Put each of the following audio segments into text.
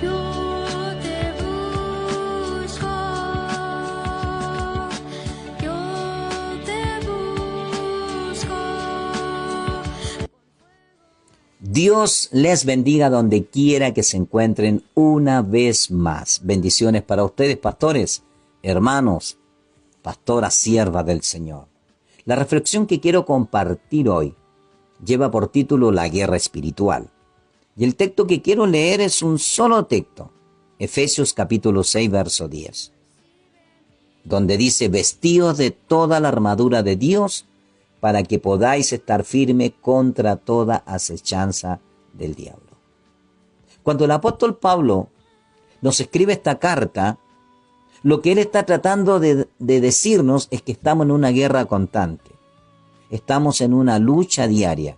Yo te busco, yo te busco. Dios les bendiga donde quiera que se encuentren una vez más. Bendiciones para ustedes, pastores, hermanos, pastoras, siervas del Señor. La reflexión que quiero compartir hoy lleva por título La guerra espiritual. Y el texto que quiero leer es un solo texto, Efesios capítulo 6, verso 10, donde dice: vestíos de toda la armadura de Dios para que podáis estar firme contra toda acechanza del diablo. Cuando el apóstol Pablo nos escribe esta carta, lo que él está tratando de decirnos es que estamos en una guerra constante. Estamos en una lucha diaria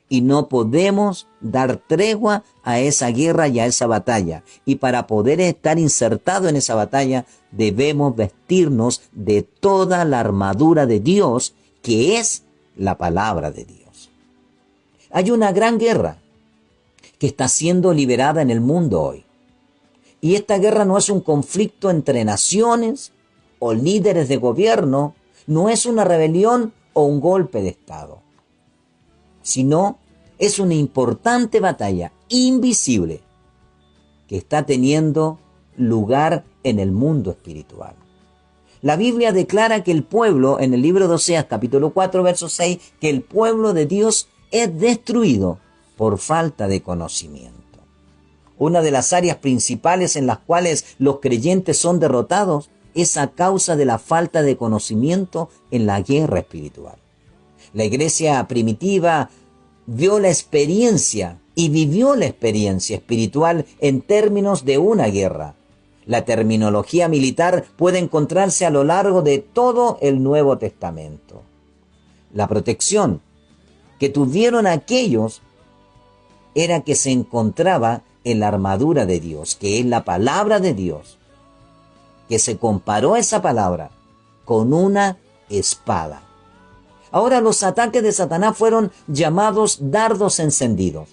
y no podemos dar tregua a esa guerra y a esa batalla. Y para poder estar insertado en esa batalla, debemos vestirnos de toda la armadura de Dios, que es la palabra de Dios. Hay una gran guerra que está siendo liberada en el mundo hoy. Y esta guerra no es un conflicto entre naciones o líderes de gobierno, no es una rebelión o un golpe de Estado, sino es una importante batalla invisible que está teniendo lugar en el mundo espiritual. La Biblia declara que el pueblo, en el libro de Oseas, capítulo 4, verso 6, que el pueblo de Dios es destruido por falta de conocimiento. Una de las áreas principales en las cuales los creyentes son derrotados es a causa de la falta de conocimiento en la guerra espiritual. La iglesia primitiva vio la experiencia y vivió la experiencia espiritual en términos de una guerra. La terminología militar puede encontrarse a lo largo de todo el Nuevo Testamento. La protección que tuvieron aquellos era que se encontraba en la armadura de Dios, que es la palabra de Dios, que se comparó esa palabra con una espada. Ahora los ataques de Satanás fueron llamados dardos encendidos.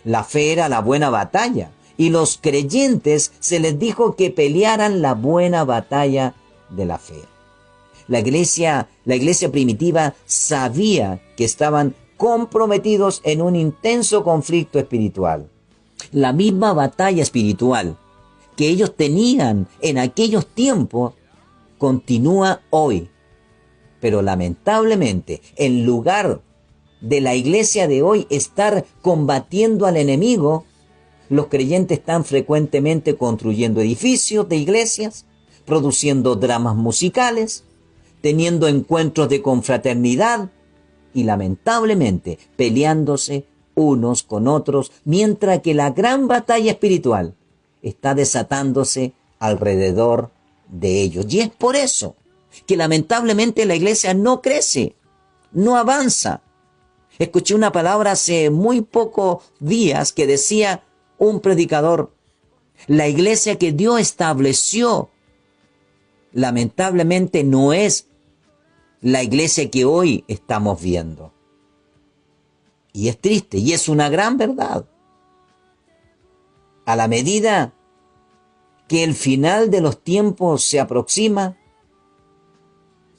La fe era la buena batalla, y los creyentes se les dijo que pelearan la buena batalla de la fe. La iglesia primitiva sabía que estaban comprometidos en un intenso conflicto espiritual. La misma batalla espiritual que ellos tenían en aquellos tiempos continúa hoy. Pero lamentablemente, en lugar de la iglesia de hoy estar combatiendo al enemigo, los creyentes están frecuentemente construyendo edificios de iglesias, produciendo dramas musicales, teniendo encuentros de confraternidad y lamentablemente peleándose unos con otros, mientras que la gran batalla espiritual está desatándose alrededor de ellos. Y es por eso que lamentablemente la iglesia no crece, no avanza. Escuché una palabra hace muy pocos días que decía un predicador: la iglesia que Dios estableció, lamentablemente no es la iglesia que hoy estamos viendo. Y es triste, y es una gran verdad. A la medida que el final de los tiempos se aproxima,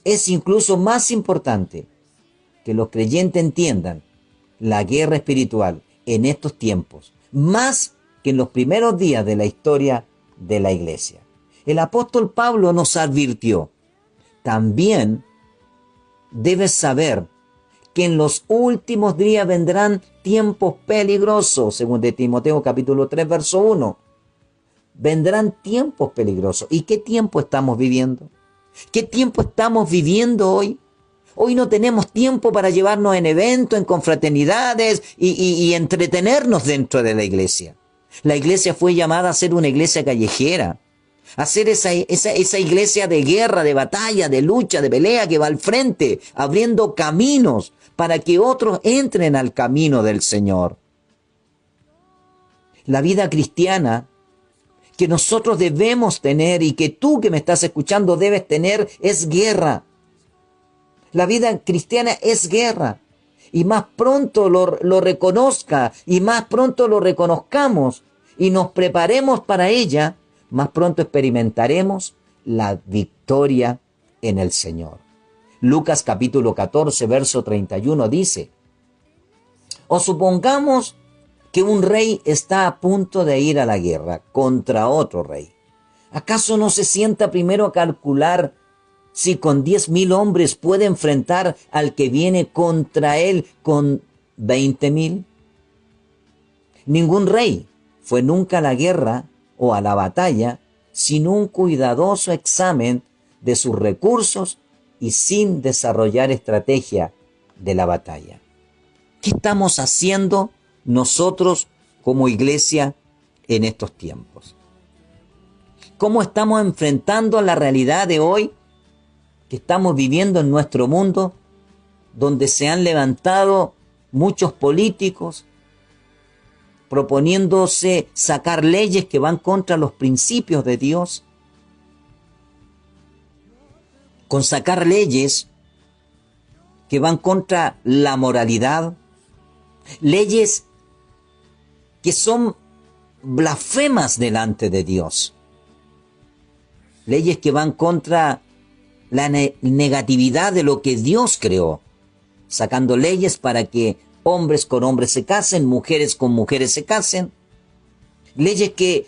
es incluso más importante que los creyentes entiendan la guerra espiritual en estos tiempos, más que en los primeros días de la historia de la iglesia. El apóstol Pablo nos advirtió: también debes saber que en los últimos días vendrán tiempos peligrosos, según de Timoteo capítulo 3, verso 1. Vendrán tiempos peligrosos. ¿Y qué tiempo estamos viviendo? ¿Qué tiempo estamos viviendo hoy? Hoy no tenemos tiempo para llevarnos en eventos, en confraternidades y entretenernos dentro de la iglesia. La iglesia fue llamada a ser una iglesia callejera, a ser esa iglesia de guerra, de batalla, de lucha, de pelea, que va al frente, abriendo caminos para que otros entren al camino del Señor. La vida cristiana que nosotros debemos tener, y que tú que me estás escuchando debes tener, es guerra. La vida cristiana es guerra. Y más pronto lo reconozca y más pronto lo reconozcamos, y nos preparemos para ella, más pronto experimentaremos la victoria en el Señor. Lucas capítulo 14, verso 31 dice, o supongamos que un rey está a punto de ir a la guerra contra otro rey. ¿Acaso no se sienta primero a calcular si con 10,000 hombres puede enfrentar al que viene contra él con 20,000? Ningún rey fue nunca a la guerra o a la batalla sin un cuidadoso examen de sus recursos y sin desarrollar estrategia de la batalla. ¿Qué estamos haciendo nosotros como iglesia en estos tiempos? ¿Cómo estamos enfrentando la realidad de hoy que estamos viviendo en nuestro mundo, donde se han levantado muchos políticos proponiéndose sacar leyes que van contra los principios de Dios? Con sacar leyes que van contra la moralidad, leyes que son blasfemas delante de Dios, leyes que van contra la negatividad de lo que Dios creó, sacando leyes para que hombres con hombres se casen, mujeres con mujeres se casen, leyes que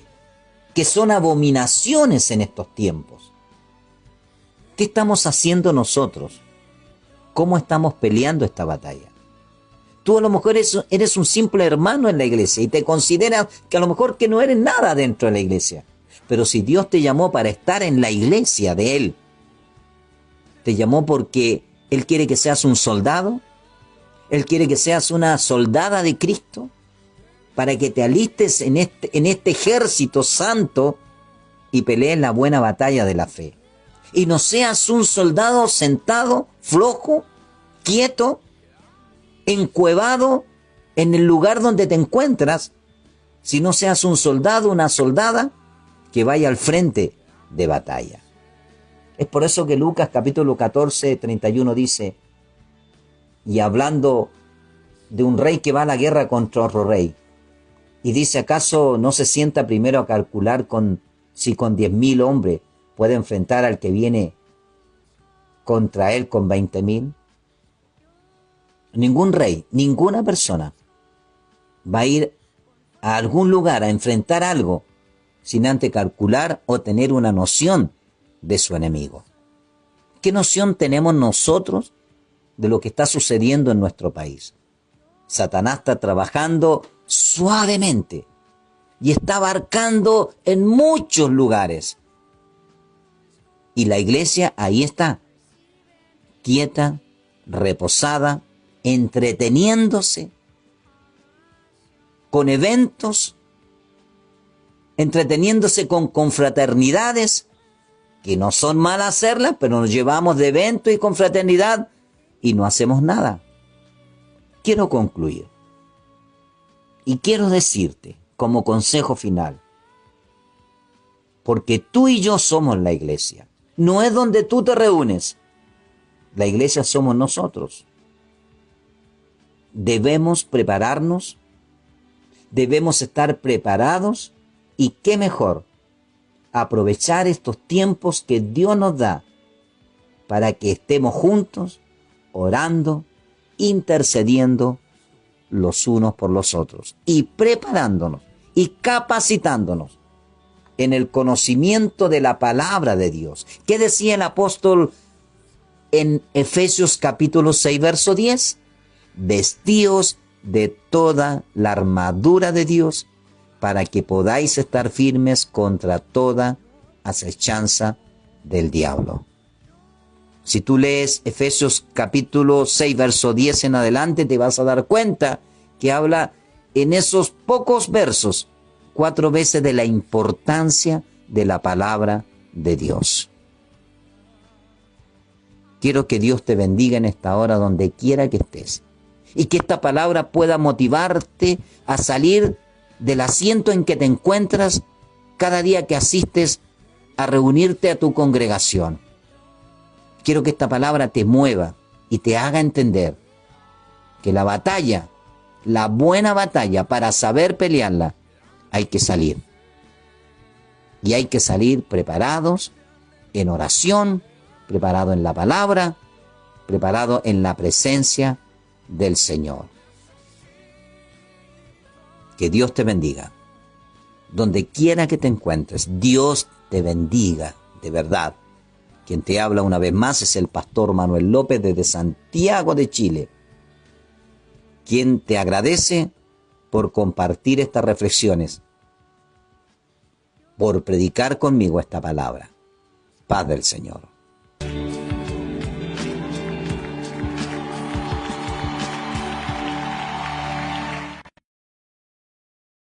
son abominaciones en estos tiempos. ¿Qué estamos haciendo nosotros? ¿Cómo estamos peleando esta batalla? Tú a lo mejor eres un simple hermano en la iglesia y te consideras que a lo mejor que no eres nada dentro de la iglesia. Pero si Dios te llamó para estar en la iglesia de Él, te llamó porque Él quiere que seas un soldado, Él quiere que seas una soldada de Cristo, para que te alistes en este ejército santo y pelees la buena batalla de la fe. Y no seas un soldado sentado, flojo, quieto, encuevado en el lugar donde te encuentras, sino seas un soldado, una soldada que vaya al frente de batalla. Es por eso que Lucas capítulo 14, 31 dice, y hablando de un rey que va a la guerra contra otro rey, y dice, ¿acaso no se sienta primero a calcular si con 10,000 hombres puede enfrentar al que viene contra él con 20,000? Ningún rey, ninguna persona va a ir a algún lugar a enfrentar algo sin antes calcular o tener una noción de su enemigo. ¿Qué noción tenemos nosotros de lo que está sucediendo en nuestro país? Satanás está trabajando suavemente y está abarcando en muchos lugares. Y la iglesia ahí está, quieta, reposada, entreteniéndose con eventos, entreteniéndose con confraternidades, que no son mal hacerlas, pero nos llevamos de evento y confraternidad y no hacemos nada. Quiero concluir y quiero decirte como consejo final, porque tú y yo somos la iglesia, no es donde tú te reúnes, la iglesia somos nosotros. Debemos prepararnos, debemos estar preparados y qué mejor aprovechar estos tiempos que Dios nos da para que estemos juntos, orando, intercediendo los unos por los otros y preparándonos y capacitándonos en el conocimiento de la palabra de Dios. ¿Qué decía el apóstol en Efesios capítulo 6, verso 10? Vestíos de toda la armadura de Dios para que podáis estar firmes contra toda acechanza del diablo. Si tú lees Efesios capítulo 6, verso 10 en adelante, te vas a dar cuenta que habla en esos pocos versos 4 veces de la importancia de la palabra de Dios. Quiero que Dios te bendiga en esta hora donde quiera que estés y que esta palabra pueda motivarte a salir del asiento en que te encuentras cada día que asistes a reunirte a tu congregación. Quiero que esta palabra te mueva y te haga entender que la batalla, la buena batalla para saber pelearla, hay que salir. Y hay que salir preparados en oración, preparado en la palabra, preparado en la presencia del Señor. Que Dios te bendiga. Donde quiera que te encuentres, Dios te bendiga, de verdad. Quien te habla una vez más es el pastor Manuel López desde Santiago de Chile, quien te agradece por compartir estas reflexiones, por predicar conmigo esta palabra. Paz del Señor.